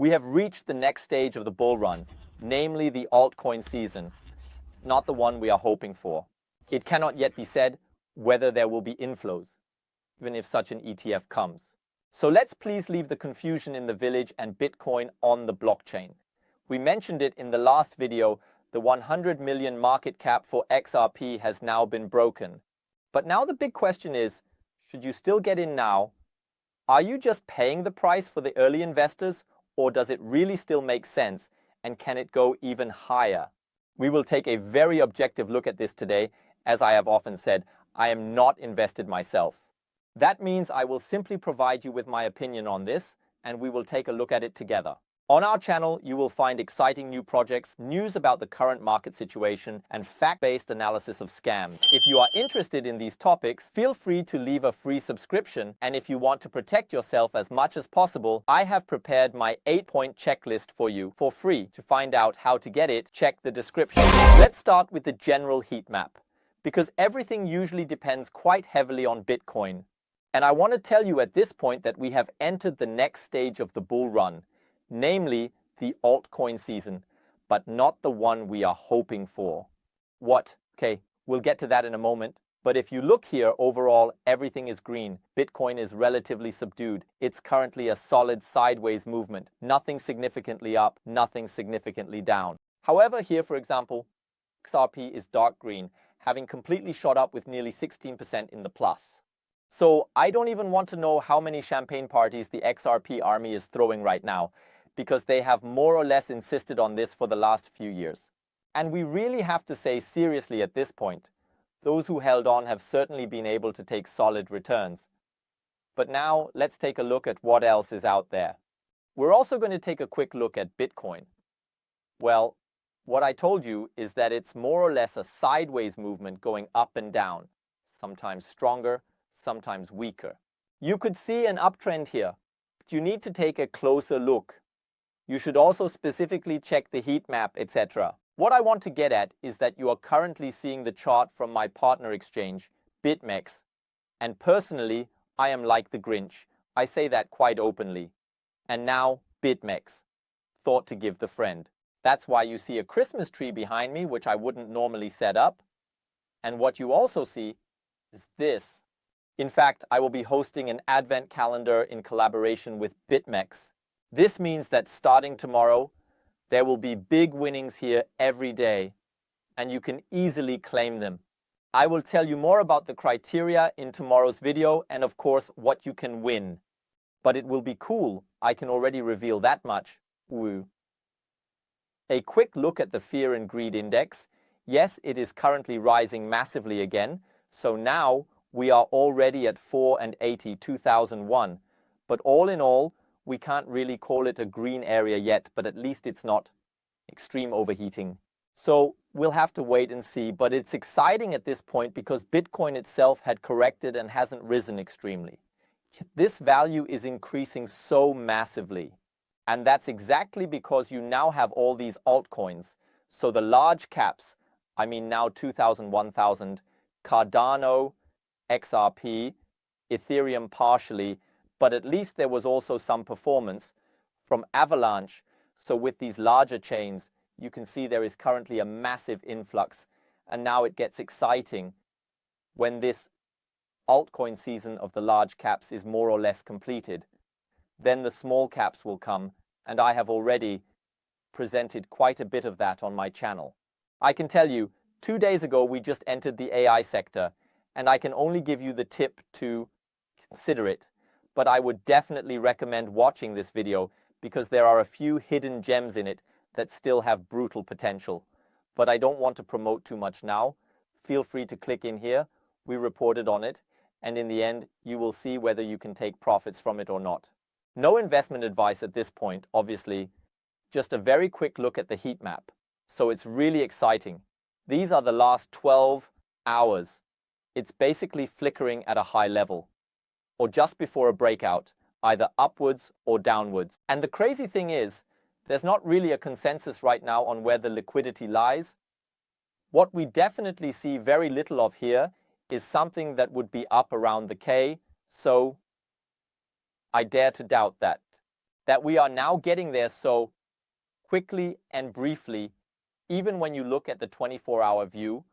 We have reached the next stage of the bull run, namely the altcoin season, not the one we are hoping for. It cannot yet be said whether there will be inflows, even if such an ETF comes. So let's please leave the confusion in the village and Bitcoin on the blockchain. We mentioned it in the last video, the 100 million market cap for XRP has now been broken. But now the big question is, should you still get in now? Are you just paying the price for the early investors, or does it really still make sense, and can it go even higher? We will take a very objective look at this today. As I have often said, I am not invested myself. That means I will simply provide you with my opinion on this, and we will take a look at it together. On our channel, you will find exciting new projects, news about the current market situation, and fact-based analysis of scams. If you are interested in these topics, feel free to leave a free subscription, and if you want to protect yourself as much as possible, I have prepared my 8-point checklist for you for free. To find out how to get it, check the description. Let's start with the general heat map, because everything usually depends quite heavily on Bitcoin. And I want to tell you at this point that we have entered the next stage of the bull run, namely the altcoin season, but not the one we are hoping for. What? Okay, we'll get to that in a moment. But if you look here, overall, everything is green. Bitcoin is relatively subdued. It's currently a solid sideways movement. Nothing significantly up, nothing significantly down. However, here, for example, XRP is dark green, having completely shot up with nearly 16% in the plus. So I don't even want to know how many champagne parties the XRP army is throwing right now, because they have more or less insisted on this for the last few years. And we really have to say seriously at this point, those who held on have certainly been able to take solid returns. But now let's take a look at what else is out there. We're also going to take a quick look at Bitcoin. Well, what I told you is that it's more or less a sideways movement going up and down, sometimes stronger, sometimes weaker. You could see an uptrend here, but you need to take a closer look. You should also specifically check the heat map, etc. What I want to get at is that you are currently seeing the chart from my partner exchange, BitMEX. And personally, I am like the Grinch. I say that quite openly. And now, BitMEX. Thought to give the friend. That's why you see a Christmas tree behind me, which I wouldn't normally set up. And what you also see is this. In fact, I will be hosting an advent calendar in collaboration with BitMEX. This means that starting tomorrow, there will be big winnings here every day, and you can easily claim them. I will tell you more about the criteria in tomorrow's video and, of course, what you can win. But it will be cool. I can already reveal that much. Woo. A quick look at the Fear and Greed Index. Yes, it is currently rising massively again, so now we are already at 480, 2001. But all in all, we can't really call it a green area yet, but at least it's not extreme overheating. So we'll have to wait and see, but it's exciting at this point because Bitcoin itself had corrected and hasn't risen extremely. This value is increasing so massively. And that's exactly because you now have all these altcoins. So the large caps, I mean now 2000, 1000, Cardano, XRP, Ethereum partially, but at least there was also some performance from Avalanche. So with these larger chains, you can see there is currently a massive influx. And now it gets exciting when this altcoin season of the large caps is more or less completed. Then the small caps will come, and I have already presented quite a bit of that on my channel. I can tell you, 2 days ago we just entered the AI sector, and I can only give you the tip to consider it. But I would definitely recommend watching this video because there are a few hidden gems in it that still have brutal potential. But I don't want to promote too much now. Feel free to click in here. We reported on it. And in the end, you will see whether you can take profits from it or not. No investment advice at this point, obviously. Just a very quick look at the heat map. So it's really exciting. These are the last 12 hours. It's basically flickering at a high level, or just before a breakout, either upwards or downwards. And the crazy thing is, there's not really a consensus right now on where the liquidity lies. What we definitely see very little of here is something that would be up around the K, so I dare to doubt that. that we are now getting there so quickly and briefly. Even when you look at the 24-hour view,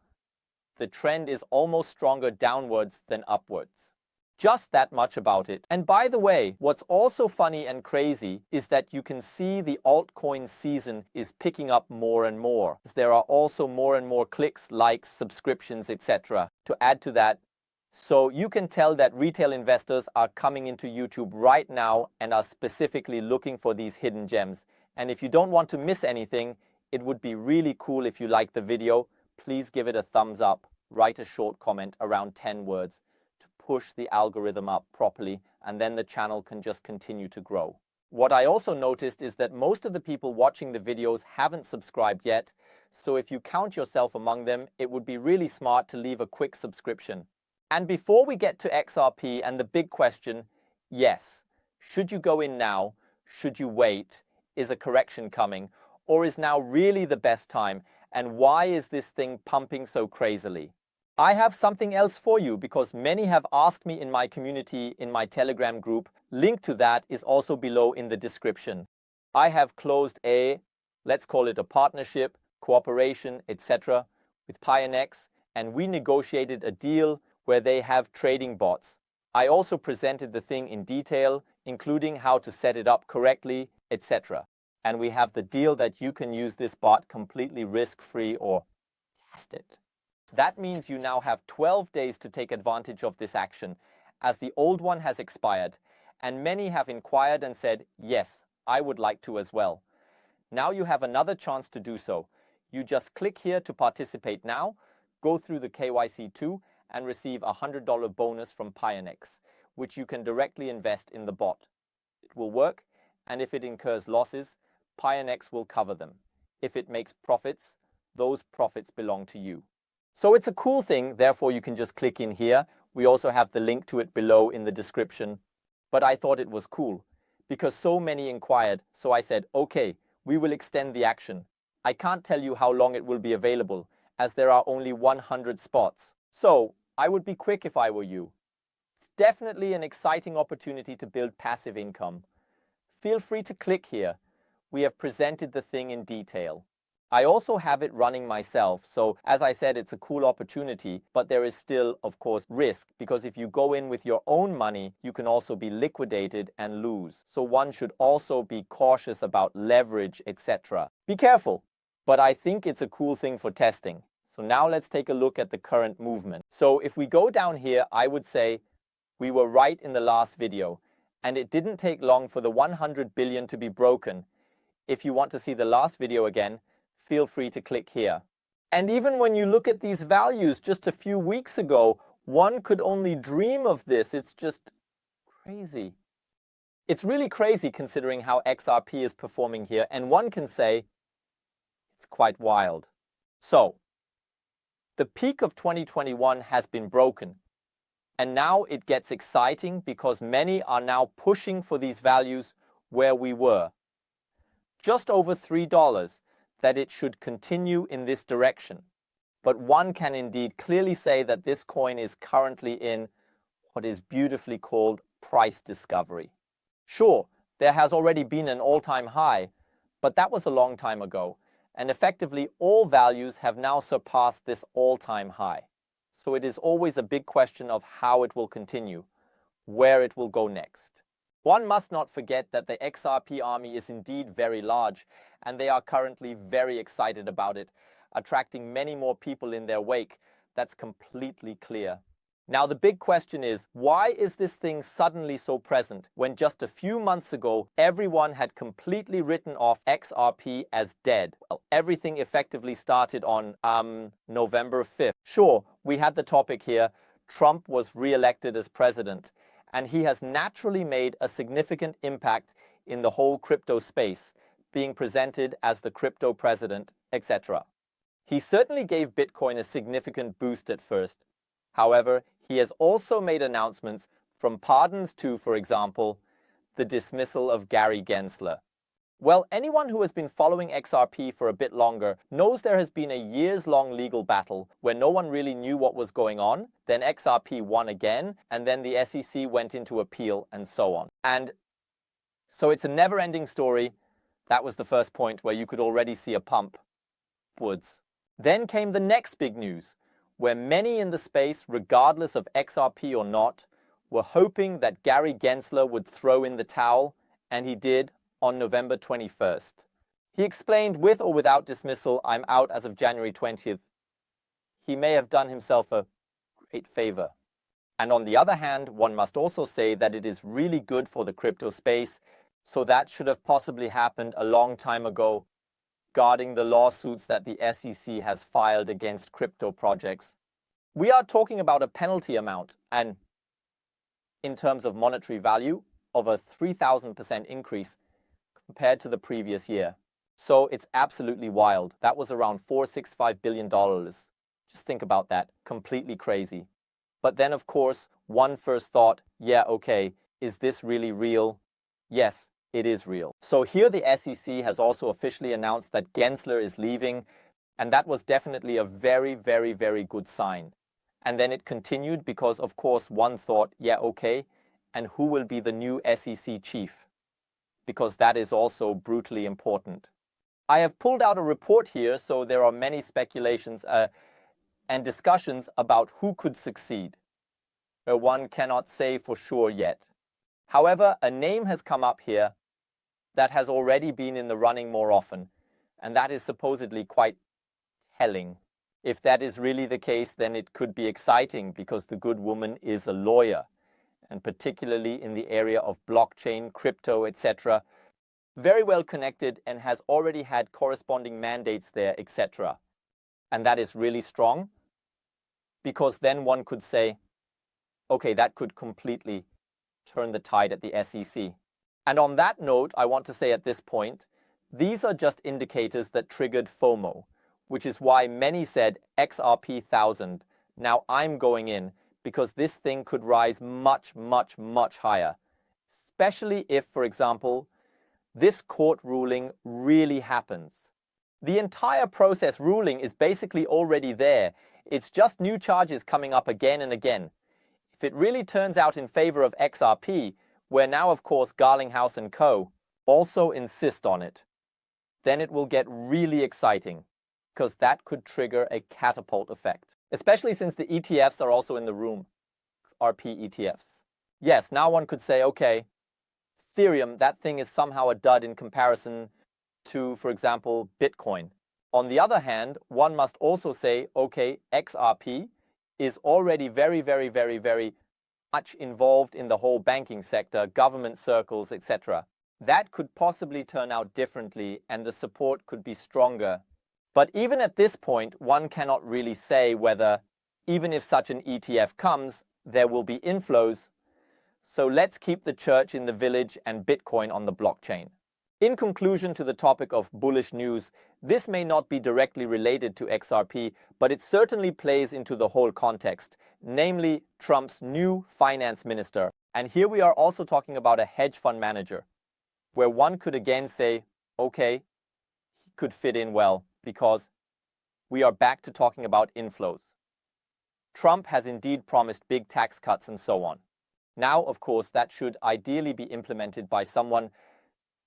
the trend is almost stronger downwards than upwards. Just that much about it. And by the way, what's also funny and crazy is that you can see the altcoin season is picking up more and more. There are also more and more clicks, likes, subscriptions, etc. to add to that. So you can tell that retail investors are coming into YouTube right now and are specifically looking for these hidden gems. And if you don't want to miss anything, it would be really cool if you like the video. Please give it a thumbs up, write a short comment around 10 words to push the algorithm up properly, and then the channel can just continue to grow. What I also noticed is that most of the people watching the videos haven't subscribed yet, so if you count yourself among them, it would be really smart to leave a quick subscription. And before we get to XRP and the big question, yes, should you go in now? Should you wait? Is a correction coming? Or is now really the best time? And why is this thing pumping so crazily? I have something else for you because many have asked me in my community, in my Telegram group. Link to that is also below in the description. I have closed let's call it a partnership, cooperation, etc. with Pionex, and we negotiated a deal where they have trading bots. I also presented the thing in detail, including how to set it up correctly, etc. And we have the deal that you can use this bot completely risk-free or test it. That means you now have 12 days to take advantage of this action, as the old one has expired, and many have inquired and said, yes, I would like to as well. Now you have another chance to do so. You just click here to participate now, go through the KYC too, and receive a $100 bonus from Pionex, which you can directly invest in the bot. It will work, and if it incurs losses, Pionex will cover them. If it makes profits, those profits belong to you. So it's a cool thing, therefore you can just click in here. We also have the link to it below in the description. But I thought it was cool, because so many inquired, so I said, okay, we will extend the action. I can't tell you how long it will be available, as there are only 100 spots. So I would be quick if I were you. It's definitely an exciting opportunity to build passive income. Feel free to click here. We have presented the thing in detail. I also have it running myself, so as I said, it's a cool opportunity, but there is still, of course, risk, because if you go in with your own money, you can also be liquidated and lose. So one should also be cautious about leverage, etc. Be careful, but I think it's a cool thing for testing. So now let's take a look at the current movement. So if we go down here, I would say we were right in the last video, and it didn't take long for the 100 billion to be broken. If you want to see the last video again, feel free to click here. And even when you look at these values just a few weeks ago, one could only dream of this. It's just crazy. It's really crazy considering how XRP is performing here, and one can say it's quite wild. So, the peak of 2021 has been broken, and now it gets exciting because many are now pushing for these values where we were. Just over $3, that it should continue in this direction. But one can indeed clearly say that this coin is currently in what is beautifully called price discovery. Sure, there has already been an all-time high, but that was a long time ago, and effectively all values have now surpassed this all-time high. So it is always a big question of how it will continue, where it will go next. One must not forget that the XRP army is indeed very large, and they are currently very excited about it, attracting many more people in their wake. That's completely clear. Now the big question is, why is this thing suddenly so present when just a few months ago everyone had completely written off XRP as dead? Well, everything effectively started on November 5th. Sure, we had the topic here. Trump was re-elected as president, and he has naturally made a significant impact in the whole crypto space, being presented as the crypto president, etc. He certainly gave Bitcoin a significant boost at first. However, he has also made announcements from pardons to, for example, the dismissal of Gary Gensler. Well, anyone who has been following XRP for a bit longer knows there has been a years-long legal battle where no one really knew what was going on. Then XRP won again, and then the SEC went into appeal and so on. And So it's a never-ending story. That was the first point where you could already see a pump upwards. Then came the next big news, where many in the space, regardless of XRP or not, were hoping that Gary Gensler would throw in the towel, and he did on November 21st. He explained, with or without dismissal, I'm out as of January 20th. He may have done himself a great favor. And on the other hand, one must also say that it is really good for the crypto space, so that should have possibly happened a long time ago, guarding the lawsuits that the SEC has filed against crypto projects. We are talking about a penalty amount, and in terms of monetary value, of a 3,000% increase compared to the previous year. So it's absolutely wild. That was around $465 billion. Just think about that. Completely crazy. But then, of course, one first thought, yeah, okay, is this really real? Yes, it is real. So here the SEC has also officially announced that Gensler is leaving, and that was definitely a very, very, very good sign. And then it continued because, of course, one thought, yeah, okay, and who will be the new SEC chief? Because that is also brutally important. I have pulled out a report here, so there are many speculations and discussions about who could succeed. One cannot say for sure yet. However, a name has come up here that has already been in the running more often, and that is supposedly quite telling. If that is really the case, then it could be exciting because the good woman is a lawyer, and particularly in the area of blockchain, crypto, etc., very well connected and has already had corresponding mandates there, etc. And that is really strong, because then one could say, okay, that could completely turn the tide at the SEC. And on that note, I want to say at this point, these are just indicators that triggered FOMO, which is why many said XRP 1000. Now I'm going in because this thing could rise much, much, much higher, especially if, for example, this court ruling really happens. The entire process ruling is basically already there. It's just new charges coming up again and again. If it really turns out in favor of XRP, where now, of course, Garlinghouse and Co. also insist on it, then it will get really exciting, because that could trigger a catapult effect, especially since the ETFs are also in the room, XRP ETFs. Yes, now one could say, okay, Ethereum, that thing is somehow a dud in comparison to, for example, Bitcoin. On the other hand, one must also say, okay, XRP is already very, very, very, very much involved in the whole banking sector, government circles, etc. That could possibly turn out differently and the support could be stronger. But even at this point, one cannot really say whether, even if such an ETF comes, there will be inflows. So let's keep the church in the village and Bitcoin on the blockchain. In conclusion to the topic of bullish news, this may not be directly related to XRP, but it certainly plays into the whole context, namely Trump's new finance minister. And here we are also talking about a hedge fund manager, where one could again say, okay, he could fit in well, because we are back to talking about inflows. Trump has indeed promised big tax cuts and so on. Now, of course, that should ideally be implemented by someone.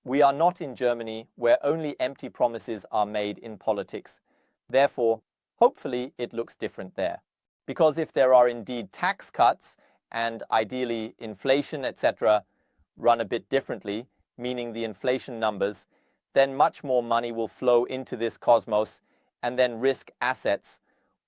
We are not in Germany, where only empty promises are made in politics. Therefore, hopefully it looks different there. Because if there are indeed tax cuts and ideally inflation, etc., run a bit differently, meaning the inflation numbers, then much more money will flow into this cosmos, and then risk assets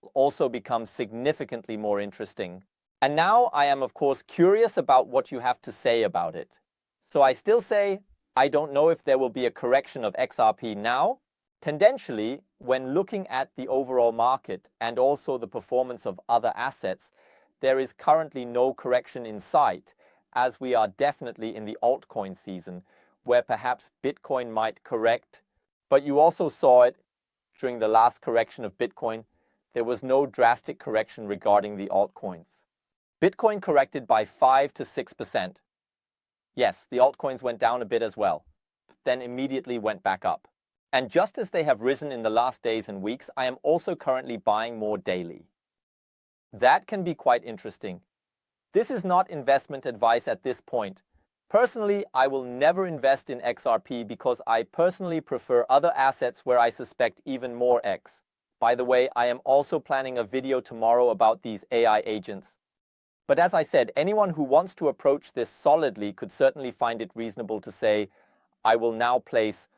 will also become significantly more interesting. And now I am, of course, curious about what you have to say about it. So I still say, I don't know if there will be a correction of XRP now. Tendentially, when looking at the overall market and also the performance of other assets, there is currently no correction in sight, as we are definitely in the altcoin season, where perhaps Bitcoin might correct. But you also saw it during the last correction of Bitcoin. There was no drastic correction regarding the altcoins. Bitcoin corrected by 5 to 6%. Yes, the altcoins went down a bit as well, but then immediately went back up. And just as they have risen in the last days and weeks, I am also currently buying more daily. That can be quite interesting. This is not investment advice at this point, Personally, I will never invest in XRP because I personally prefer other assets where I suspect even more X. By the way, I am also planning a video tomorrow about these AI agents. But as I said, anyone who wants to approach this solidly could certainly find it reasonable to say, I will now place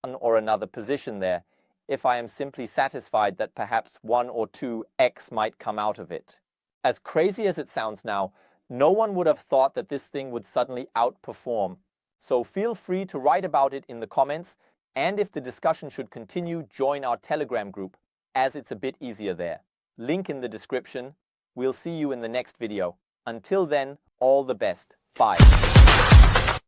one or another position there, if I am simply satisfied that perhaps 1 or 2 X might come out of it. As crazy as it sounds now, no one would have thought that this thing would suddenly outperform. So feel free to write about it in the comments, and if the discussion should continue, join our Telegram group, as it's a bit easier there. Link in the description. We'll see you in the next video. Until then, all the best. Bye.